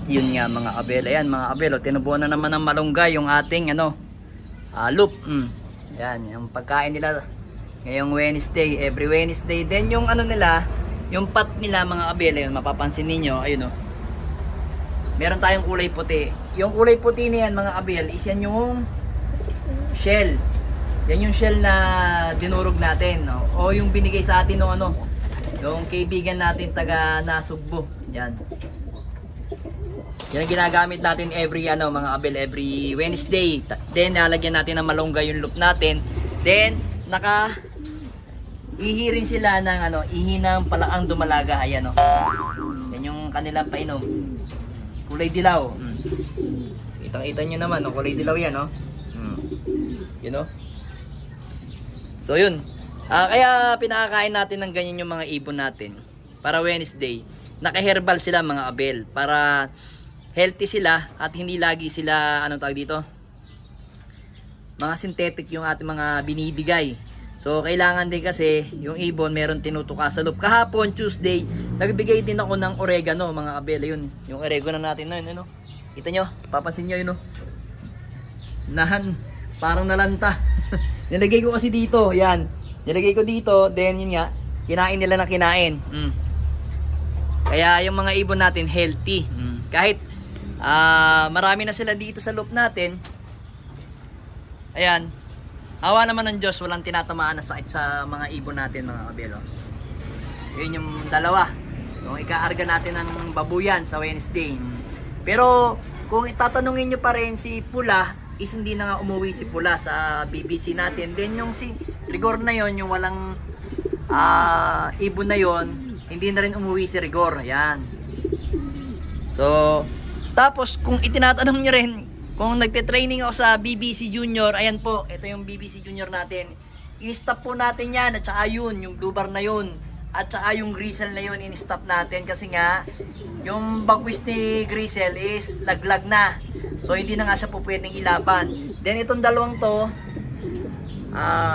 yun nga mga kabel, ayan mga kabel, tinubuan na naman ng malunggay yung ating loop. Ayan, yung pagkain nila ngayong Wednesday, every Wednesday. Then yung nila, yung pot nila mga kabel, ayun, mapapansin ninyo, ayun meron tayong kulay puti. Yung kulay puti niyan mga kabel, is yan yung shell. Yan yung shell na dinurog natin, no? O yung binigay sa atin ng yung kaibigan natin taga Nasugbo. Yan. Yan ang ginagamit natin every mga kabel, every Wednesday. Then nalagyan natin ng malunggay yung loop natin. Then ihi rin sila ng ihi ng palakang dumalaga. Ayan yan yung kanilang painom. Kulay dilaw. Kitang-kita nyo naman, kulay dilaw yan, you know. So yun. Kaya pinakakain natin ng ganyan yung mga ibon natin para Wednesday. Naka-herbal sila mga kabel para healthy sila at hindi lagi sila tawag dito, mga synthetic yung ating mga binibigay. So kailangan din kasi yung ibon meron tinutuka sa loop. Kahapon Tuesday nagbigay din ako ng oregano mga kabel. Yun yung oregano natin na yun, kita nyo, papansin nyo yun, parang nalanta. Nilagay ko kasi dito, yan, nilagay ko dito, then yun nga, kinain nila na kinain. Kaya yung mga ibon natin healthy. Kahit marami na sila dito sa loop natin. Ayan, awa naman ng Diyos, walang tinatamaan na sakit sa mga ibon natin mga kabelo. Yun yung dalawa, yung ikaarga natin ng babuyan sa Wednesday. Pero kung itatanungin nyo pa rin si Pula, is hindi na nga umuwi si Pula sa BBC natin. Then yung si Rigor na yon, yung walang ibon na yon, hindi na rin umuwi si Rigor. Ayan. So tapos kung itinatanong nyo rin kung nagte-training ako sa BBC Junior, ayan po, ito yung BBC Junior natin. In-stop po natin yan, at saka yun, yung dubar na yun, at saka yung grisel na yun, in-stop natin kasi nga yung bagwis ni grisel is laglag na. So hindi na nga siya po pwedeng ilaban. Then itong dalawang to,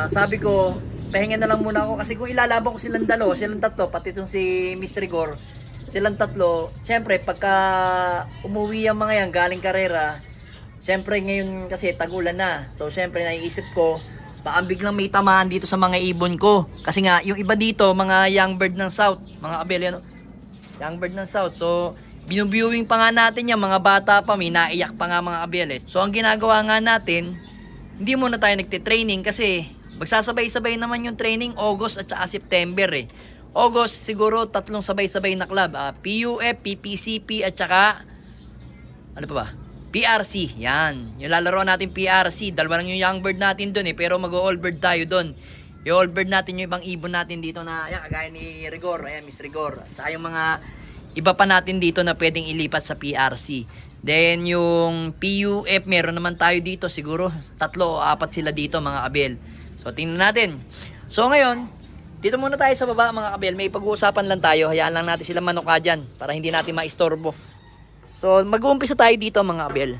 sabi ko, pahinga na lang muna ako kasi kung ilalaban ko silang tatlo, pati itong si Mr. Rigor, silang tatlo, syempre pagka umuwi ang mga yan galing karera, syempre ngayon kasi tagulan na, so syempre naiisip ko baka biglang may tamaan dito sa mga ibon ko kasi nga yung iba dito mga young bird ng south mga kabel, young bird ng south, so binuviewing pa nga natin yan, mga bata pa, may naiyak pa nga mga kabel. So ang ginagawa nga natin, hindi muna tayo nagte-training kasi magsasabay-sabay naman yung training August at saka September August siguro tatlong sabay-sabay na club, PUF, PPCP at saka ano pa ba? PRC. Yan. Yung lalaro natin PRC, dalawa lang yung young bird natin doon pero mag-all bird tayo doon. Yung all bird natin yung ibang ibon natin dito na kagaya ni Rigor, ayan Miss Rigor. At saka yung mga iba pa natin dito na pwedeng ilipat sa PRC. Then yung PUF meron naman tayo dito, siguro 3 o 4 sila dito mga kabel. So tingnan natin. So ngayon, dito muna tayo sa baba mga kabel, may pag-uusapan lang tayo, hayaan lang natin sila manuka dyan para hindi natin maistorbo. So mag-uumpisa tayo dito mga kabel.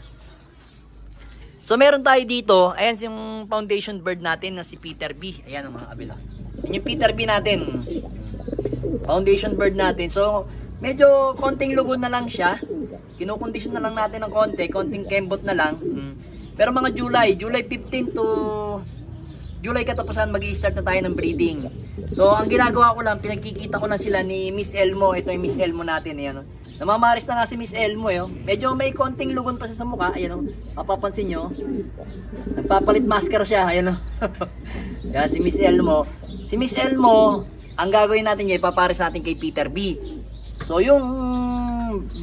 So meron tayo dito, ayan yung foundation bird natin na si Peter B. Ayan mga kabel. Ayan yung Peter B natin, foundation bird natin. So medyo konting lugon na lang siya, kinukondisyon na lang natin ng konting kembot na lang. Pero mga July 15 to July katapusan mag-i-start na tayo ng breeding. So ang ginagawa ko lang, pinagkikita ko lang sila ni Miss Elmo. Ito yung Miss Elmo natin, ayan. Namamaris na nga si Miss Elmo, medyo may konting lugon pa siya sa mukha, ayan, mapapansin nyo. Nagpapalit masker siya, ayan. Yan si Miss Elmo. Si Miss Elmo, ang gagawin natin niya, ipapares natin kay Peter B. So yung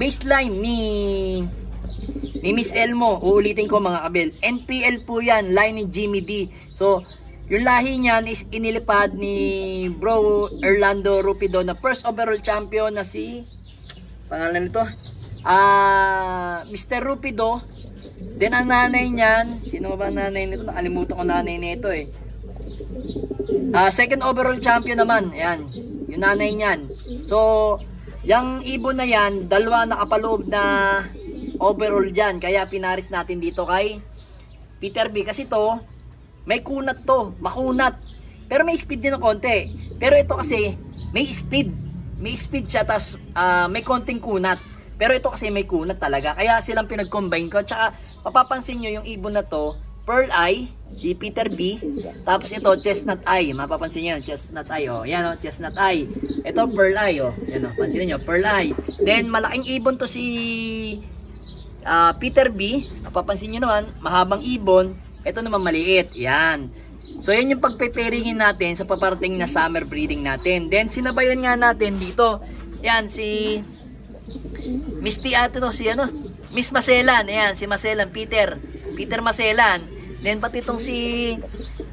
baseline ni Miss Elmo, uulitin ko mga kabel, NPL po yan, line ni Jimmy D. So yung lahi niyan is inilipad ni Bro Orlando Rupido na first overall champion na si pangalan nito Mr. Rupido. Then ang nanay niyan, sino ba nanay nito? Nakalimutan ko nanay nito second overall champion naman, ayan, yung nanay niyan. So yung ibon na yan, dalawa nakapaloob na overall dyan, kaya pinaris natin dito kay Peter B. Kasi to may kunat to, makunat. Pero may speed din ng konti. Pero ito kasi may speed siya, tas may konting kunat. Pero ito kasi may kunat talaga. Kaya silang pinag-combine ko. Tsaka mapapansin nyo yung ibon na to, Pearl Eye, si Peter B. Tapos ito, Chestnut Eye. Mapapansin nyo, Chestnut Eye. Oh. Yan oh, Chestnut Eye. Ito, Pearl Eye. Oh. Yan oh, pansinin nyo, Pearl Eye. Then, malaking ibon to si Peter B. Mapapansin nyo naman, mahabang ibon. Ito naman maliit. Yan. So, yan yung pagpe-pairingin natin sa paparating na summer breeding natin. Then, sinabayan nga natin dito. Yan, si Miss P. to, si ano? Miss Maselan. Ayan, si Maselan, Peter Maselan. Then, pati itong si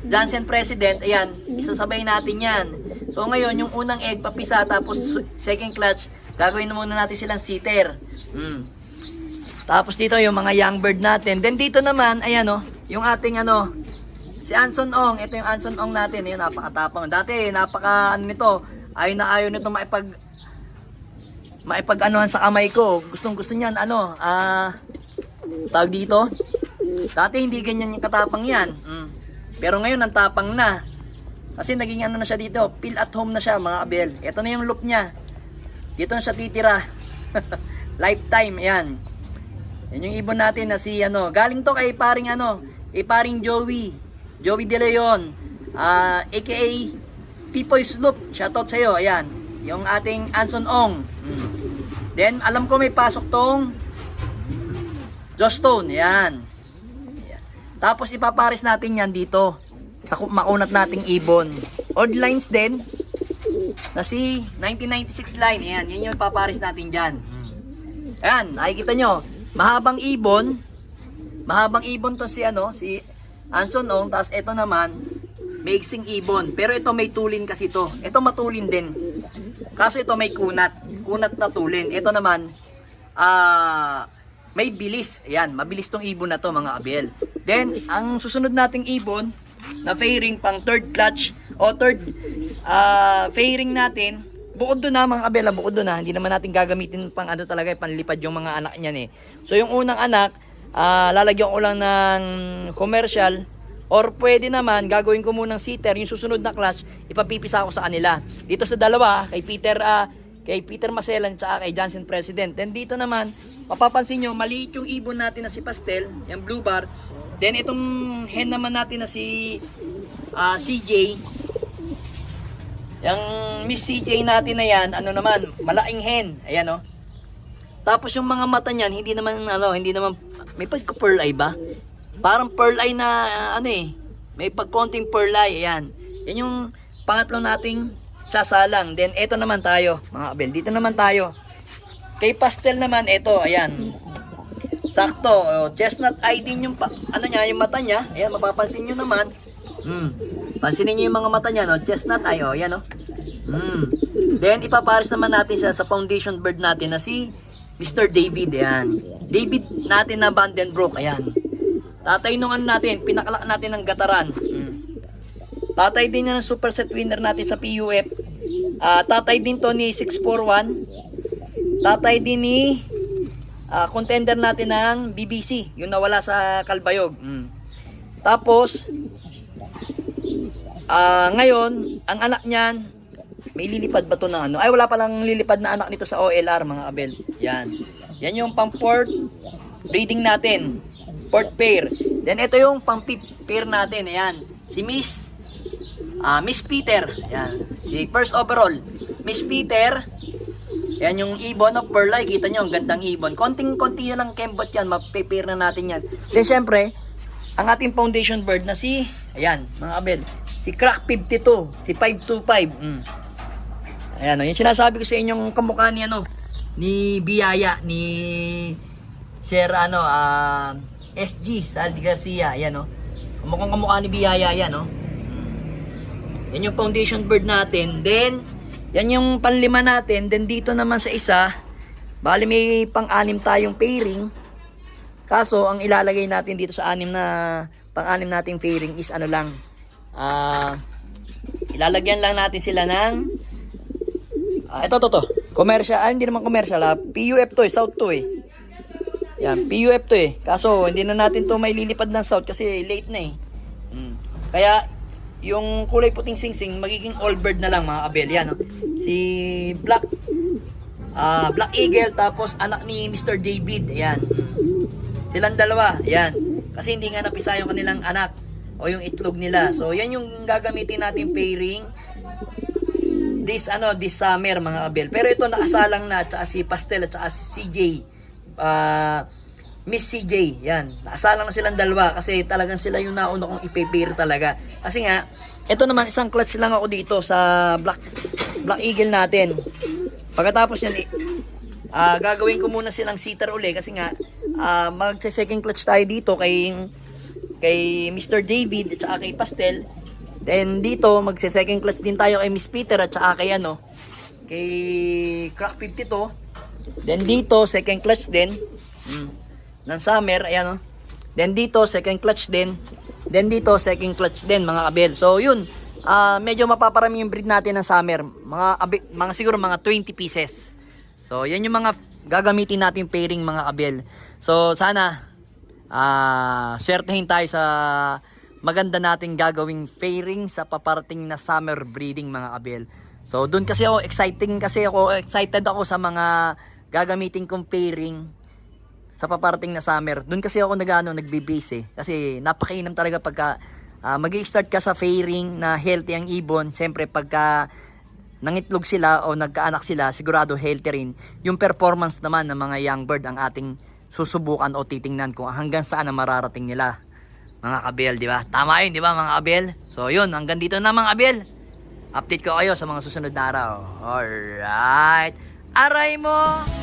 Johnson President. Ayan, isasabay natin yan. So, ngayon, yung unang egg, papisa, tapos second clutch, gagawin na muna natin silang sitter. Tapos dito, yung mga young bird natin. Then, dito naman, ayan o, yung ating ano, si Anson Ong. Ito yung Anson Ong natin. Ayun, napakatapang. Dati, ano nito, ayaw na ayaw nito maipag-anuhan sa kamay ko. Gustong-gusto niyan, tawag dito. Dati hindi ganyan yung katapang yan. Pero ngayon, ang tapang na. Kasi naging ano na siya dito, feel at home na siya, mga abel. Ito na yung loop niya. Dito na siya titira. Lifetime, ayan. Yan yung ibon natin na si, galing to kay paring paring Joey De Leon, aka Pipoy's Loop. Shoutout sa'yo, ayan. Yung ating Anson Ong. Then, alam ko may pasok tong Joss Stone. Ayan. Tapos, ipapares natin yan dito sa makunat nating ibon. Odd lines din na si 1996 line. Ayan. Yan yung ipapares natin dyan. Ayan. Nakikita nyo. Mahabang ibon. Mahabang ibon to si Anson Ong. Tapos, ito naman, maiksing ibon. Pero ito may tulin kasi to. Ito matulin din. Kaso ito may kunat. Kunat na tulin. Ito naman, may bilis. Ayan, mabilis tong ibon na to, mga abel. Then, ang susunod nating ibon, na fairing pang third clutch, o third fairing natin, bukod doon na, mga abel, bukod doon na, hindi naman natin gagamitin pang talaga, panlipad yung mga anak niyan eh. So, yung unang anak, lalagyan ko lang ng commercial, or pwede naman, gagawin ko munang sitter, yung susunod na clutch, ipapipisa ko sa kanila. Dito sa dalawa, kay Peter Maselan, tsaka kay Johnson President. Then dito naman, mapapansin nyo, maliit yung ibon natin na si Pastel, yung blue bar. Then itong hen naman natin na si CJ, yung Miss CJ natin na yan, naman, malaking hen. Ayan o. Tapos yung mga mata niyan, hindi naman, may pagka-pearl eye ba? Parang pearl eye na, may pagkonting pearl eye, ayan. Yan yung pangatlo nating sasalang. Then, eto naman tayo, mga abel. Dito naman tayo. Kay Pastel naman, eto, ayan. Sakto, chestnut eye din yung, yung mata niya. Ayan, mapapansin nyo naman. Pansinin nyo yung mga mata niya, no? Chestnut eye, ayan, Then, ipapares naman natin siya sa foundation bird natin na si Mr. David, ayan. David natin na Vandenbroek, ayan. Tatay nung natin, pinakalak natin ng gataran. Tatay din ng superset winner natin sa PUF. Tatay din to ni 641. Tatay din ni contender natin ng BBC, yung nawala sa Kalbayog. Tapos, ngayon, ang anak niyan, may lilipad ba to na Ay, wala palang lilipad na anak nito sa OLR, mga abel. Yan. Yan yung pang port breeding natin. Port pair. Then ito yung pang-fifth pair natin. Ayan. Si Miss Peter. Ayan. Si first overall. Miss Peter. Ayan yung ibon of pearl eye. Kita nyo, ang gandang ibon. Konting-konti na lang kembot yan. Mapipair na natin yan. Then syempre, ang ating foundation bird na si, ayan, mga abel. Si Crack 52. Si 525. Ayan. Yung sinasabi ko sa inyong kamukha ni ni Biyaya. Ni Sir SG Saldi Garcia, ayan mukhang kamukha ni Biyaya yan yan yung foundation bird natin. Then yan yung panlima natin. Then dito naman sa isa, bali may pang-anim tayong pairing. Kaso ang ilalagay natin dito sa pang-anim nating pairing is ilalagyan lang natin sila ng ito commercial, hindi naman commercial, PUF to South to yan, PUF to Kaso, hindi na natin to may lilipad ng south kasi late na Kaya, yung kulay puting singsing, magiging all bird na lang, mga abel. Yan, Si Black Eagle, tapos anak ni Mr. David. Ayan. Silang dalawa. Ayan. Kasi hindi nga napisa yung kanilang anak o yung itlog nila. So, yan yung gagamitin natin pairing this summer, mga kabel. Pero ito nakasalang na, at saka si Pastel at saka si CJ. Miss CJ, yan. Nakasalang na silang dalawa kasi talagang sila yung nauna kong ipe-pair talaga. Kasi nga, ito naman isang clutch lang ako dito sa Black Eagle natin. Pagkatapos yan, gagawin ko muna silang sitter uli kasi nga, magse-second clutch tayo dito kay Mr. David at saka kay Pastel. Then dito, magse-second clutch din tayo kay Miss Peter at saka kay kay Crack 52. Then dito, second clutch din. Ng summer, ayan Then dito, second clutch din. Then dito, second clutch din, mga kabel. So, yun. Medyo mapaparami yung breed natin ng summer. Mga siguro mga 20 pieces. So, yan yung mga gagamitin natin pairing, mga kabel. So, sana swertehin tayo sa maganda nating gagawing pairing sa paparating na summer breeding, mga kabel. So, dun kasi ako excited ako sa mga gagamitin kong pairing sa paparating na summer. Doon kasi ako nagbe-base kasi napakainam talaga pagka mag-i-start ka sa pairing na healthy ang ibon. Siyempre pagka nangitlog sila o nagkaanak sila, sigurado healthy rin. Yung performance naman ng mga young bird ang ating susubukan o titingnan kung hanggang saan ang mararating nila, mga kabel, di ba? Tama yun, di ba, mga kabel? So yun, hanggang dito na, mga kabel. Update ko kayo sa mga susunod na araw. Alright. Aray mo!